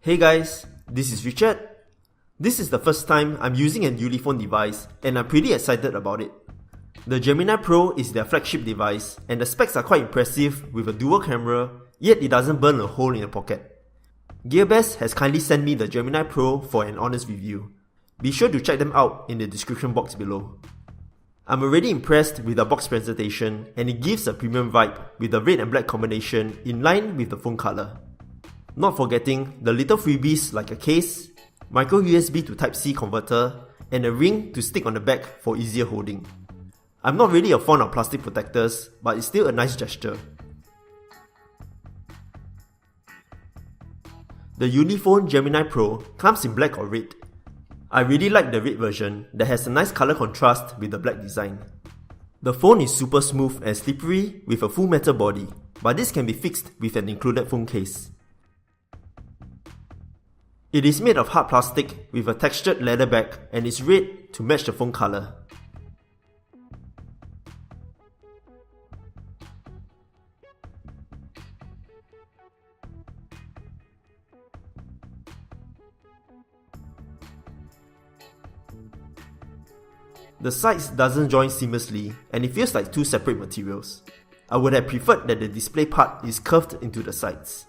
Hey guys, this is Richard. This is the first time I'm using an Ulefone device and I'm pretty excited about it. The Gemini Pro is their flagship device and the specs are quite impressive with a dual camera, yet it doesn't burn a hole in your pocket. Gearbest has kindly sent me the Gemini Pro for an honest review. Be sure to check them out in the description box below. I'm already impressed with the box presentation and it gives a premium vibe with the red and black combination in line with the phone color. Not forgetting the little freebies like a case, micro USB to Type-C converter, and a ring to stick on the back for easier holding. I'm not really a fan of plastic protectors, but it's still a nice gesture. The Ulefone Gemini Pro comes in black or red. I really like the red version that has a nice color contrast with the black design. The phone is super smooth and slippery with a full metal body, but this can be fixed with an included phone case. It is made of hard plastic with a textured leather back and is red to match the phone color. The sides doesn't join seamlessly and it feels like two separate materials. I would have preferred that the display part is curved into the sides.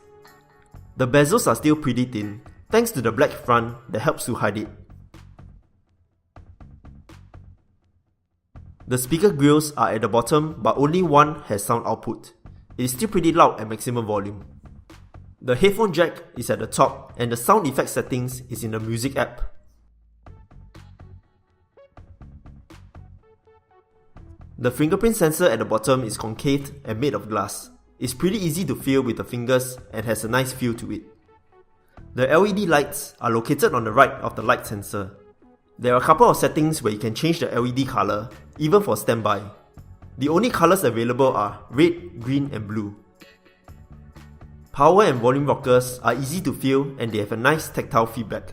The bezels are still pretty thin, thanks to the black front that helps to hide it. The speaker grills are at the bottom but only one has sound output. It is still pretty loud at maximum volume. The headphone jack is at the top and the sound effect settings is in the music app. The fingerprint sensor at the bottom is concave and made of glass. It's pretty easy to feel with the fingers and has a nice feel to it. The LED lights are located on the right of the light sensor. There are a couple of settings where you can change the LED color, even for standby. The only colors available are red, green and blue. Power and volume rockers are easy to feel and they have a nice tactile feedback.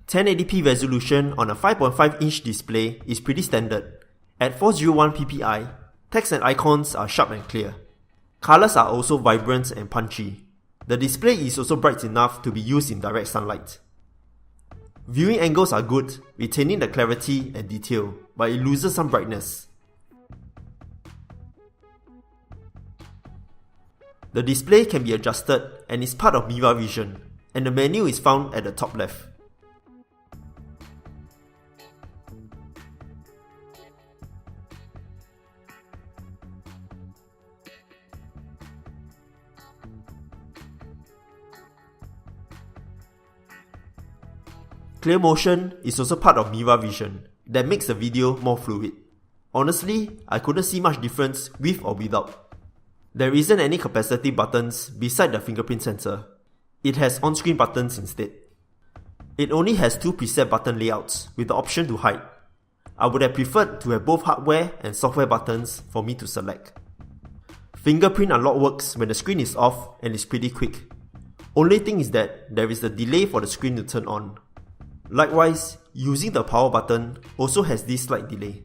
1080p resolution on a 5.5-inch display is pretty standard. At 401 ppi, text and icons are sharp and clear. Colors are also vibrant and punchy. The display is also bright enough to be used in direct sunlight. Viewing angles are good, retaining the clarity and detail, but it loses some brightness. The display can be adjusted and is part of Mirror Vision, and the menu is found at the top left. Clear motion is also part of Mirror Vision that makes the video more fluid. Honestly, I couldn't see much difference with or without. There isn't any capacitive buttons beside the fingerprint sensor. It has on-screen buttons instead. It only has two preset button layouts with the option to hide. I would have preferred to have both hardware and software buttons for me to select. Fingerprint unlock works when the screen is off and is pretty quick. Only thing is that there is a delay for the screen to turn on. Likewise, using the power button also has this slight delay.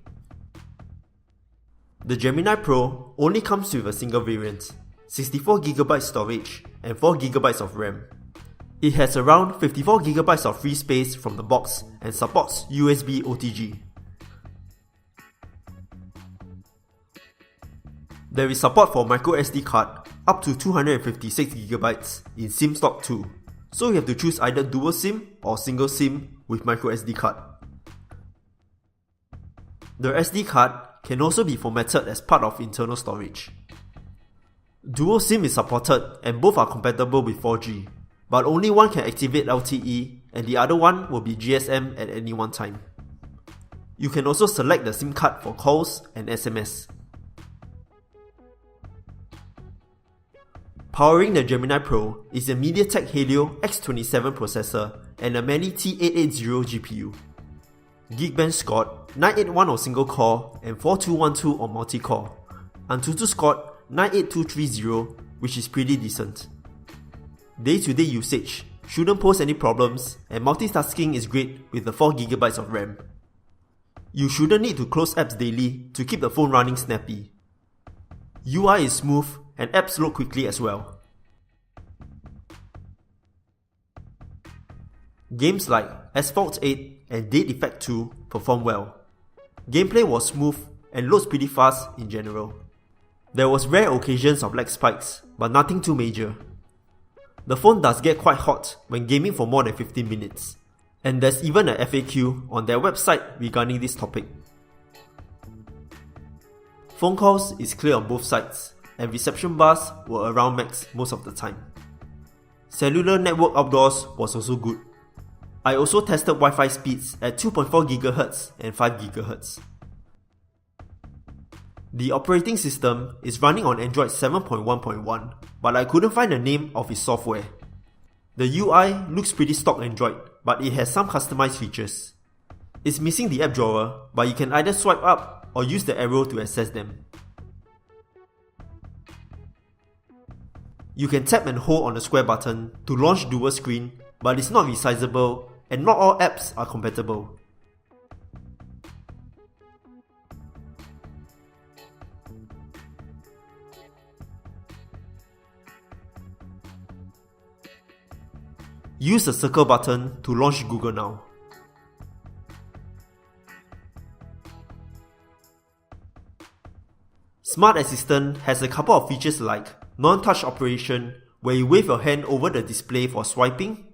The Gemini Pro only comes with a single variant, 64GB storage and 4GB of RAM. It has around 54GB of free space from the box and supports USB OTG. There is support for microSD card up to 256GB in SIM slot 2. So you have to choose either dual SIM or single SIM with microSD card. The SD card can also be formatted as part of internal storage. Dual SIM is supported and both are compatible with 4G, but only one can activate LTE and the other one will be GSM at any one time. You can also select the SIM card for calls and SMS. Powering the Gemini Pro is a Mediatek Helio X27 processor and a Mali-T880 GPU. Geekbench scored 981 on single core and 4212 on multi-core. Antutu scored 98230, which is pretty decent. Day-to-day usage shouldn't pose any problems and multitasking is great with the 4GB of RAM. You shouldn't need to close apps daily to keep the phone running snappy. UI is smooth and apps load quickly as well. Games like Asphalt 8 and Dead Effect 2 performed well. Gameplay was smooth and loads pretty fast in general. There was rare occasions of lag spikes, but nothing too major. The phone does get quite hot when gaming for more than 15 minutes, and there's even a FAQ on their website regarding this topic. Phone calls is clear on both sides, and reception bars were around max most of the time. Cellular network outdoors was also good. I also tested Wi-Fi speeds at 2.4 GHz and 5 GHz. The operating system is running on Android 7.1.1, but I couldn't find the name of its software. The UI looks pretty stock Android, but it has some customized features. It's missing the app drawer, but you can either swipe up or use the arrow to access them. You can tap and hold on the square button to launch dual screen, but it's not resizable and not all apps are compatible. Use the circle button to launch Google Now. Smart Assistant has a couple of features like non-touch operation, where you wave your hand over the display for swiping,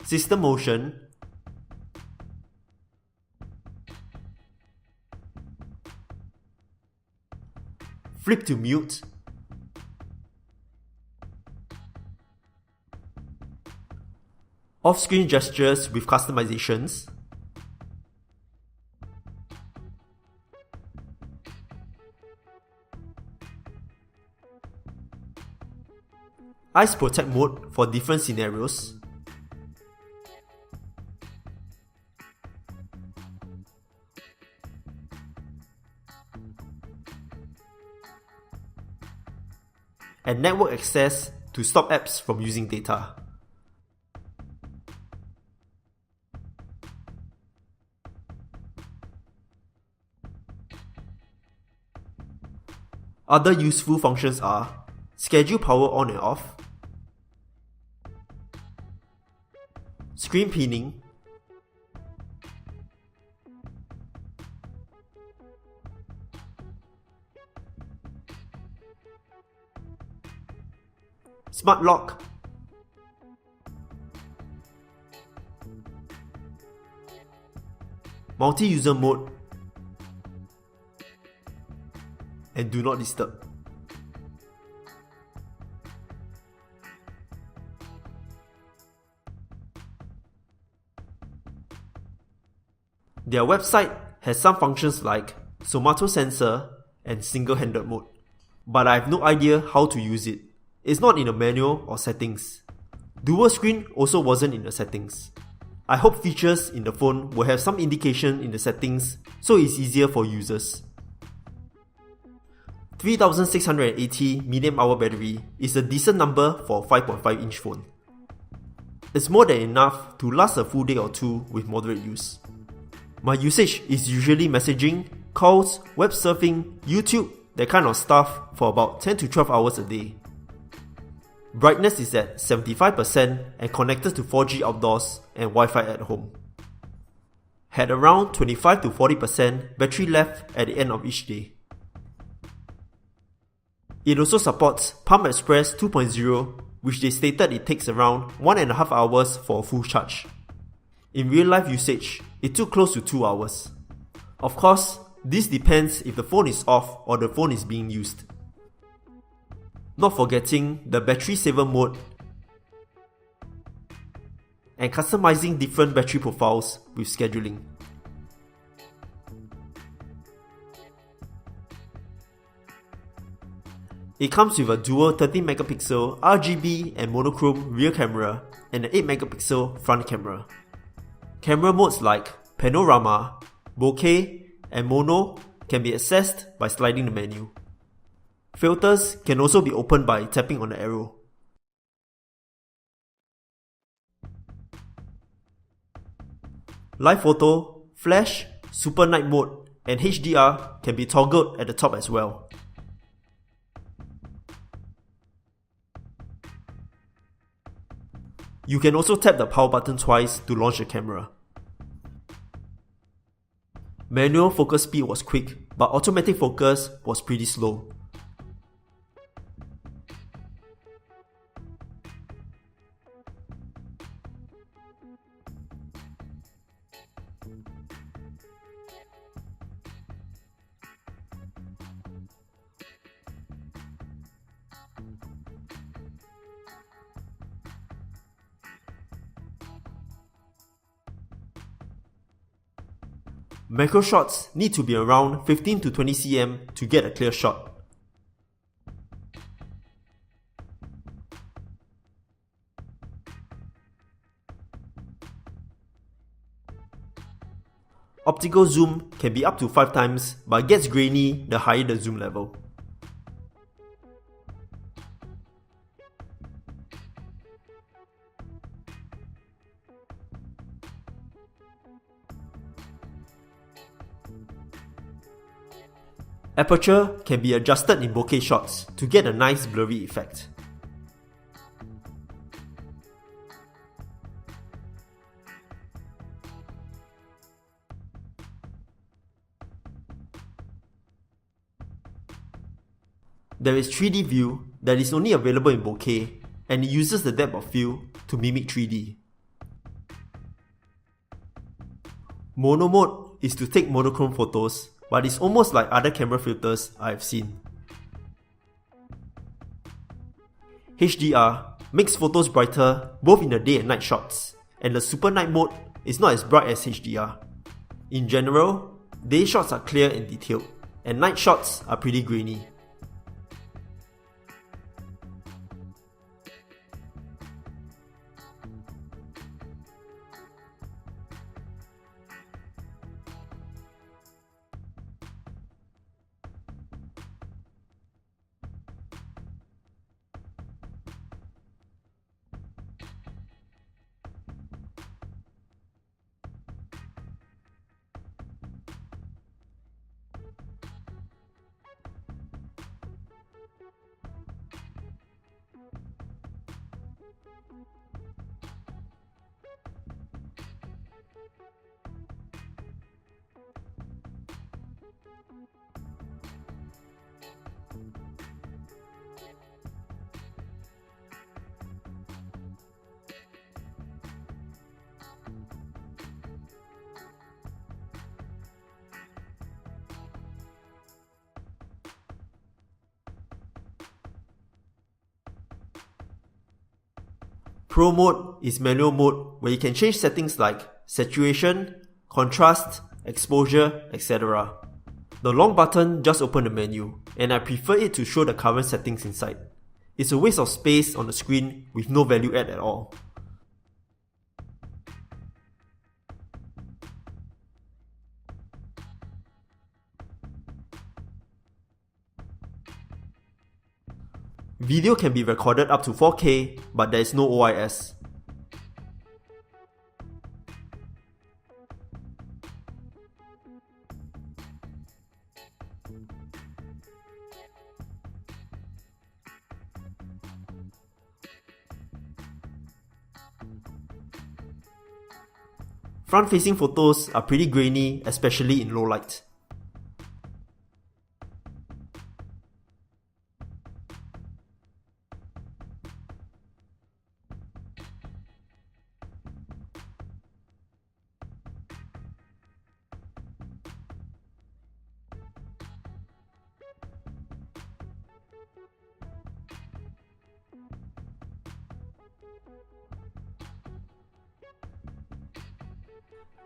system motion, flip to mute, off-screen gestures with customizations, Eyes Protect mode for different scenarios, and network access to stop apps from using data. Other useful functions are schedule power on and off, screen pinning, smart lock, multi-user mode, and do not disturb. Their website has some functions like somato sensor and single-handed mode, but I have no idea how to use it. It's not in the manual or settings. Dual screen also wasn't in the settings. I hope features in the phone will have some indication in the settings so it's easier for users. 3680 mAh battery is a decent number for a 5.5-inch phone. It's more than enough to last a full day or two with moderate use. My usage is usually messaging, calls, web surfing, YouTube, that kind of stuff for about 10 to 12 hours a day. Brightness is at 75% and connected to 4G outdoors and Wi-Fi at home. Had around 25 to 40% battery left at the end of each day. It also supports Pump Express 2.0, which they stated it takes around 1.5 hours for a full charge. In real life usage, it took close to 2 hours. Of course, this depends if the phone is off or the phone is being used. Not forgetting the battery saver mode and customizing different battery profiles with scheduling. It comes with a dual 13MP RGB and monochrome rear camera and an 8MP front camera. Camera modes like panorama, bokeh, and mono can be accessed by sliding the menu. Filters can also be opened by tapping on the arrow. Live photo, flash, super night mode, and HDR can be toggled at the top as well. You can also tap the power button twice to launch the camera. Manual focus speed was quick, but automatic focus was pretty slow. Macro shots need to be around 15 to 20 cm to get a clear shot. Optical zoom can be up to 5 times, but gets grainy the higher the zoom level. Aperture can be adjusted in bokeh shots to get a nice blurry effect. There is 3D view that is only available in bokeh, and it uses the depth of field to mimic 3D. Mono mode is to take monochrome photos, but it's almost like other camera filters I've seen. HDR makes photos brighter both in the day and night shots, and the super night mode is not as bright as HDR. In general, day shots are clear and detailed, and night shots are pretty grainy. Pro mode is manual mode where you can change settings like saturation, contrast, exposure, etc. The long button just opens the menu, and I prefer it to show the current settings inside. It's a waste of space on the screen with no value add at all. Video can be recorded up to 4K, but there is no OIS. Front-facing photos are pretty grainy, especially in low light.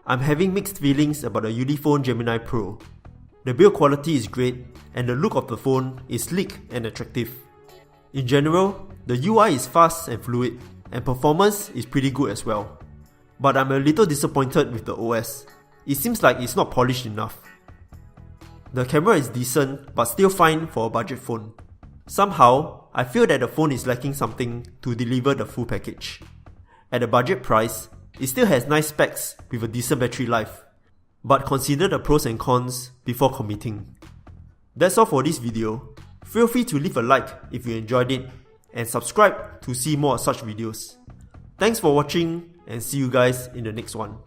I'm having mixed feelings about the Ulefone Gemini Pro. The build quality is great, and the look of the phone is sleek and attractive. In general, the UI is fast and fluid, and performance is pretty good as well. But I'm a little disappointed with the OS. It seems like it's not polished enough. The camera is decent, but still fine for a budget phone. Somehow, I feel that the phone is lacking something to deliver the full package. At a budget price, it still has nice specs with a decent battery life, but consider the pros and cons before committing. That's all for this video. Feel free to leave a like if you enjoyed it, and subscribe to see more of such videos. Thanks for watching and see you guys in the next one.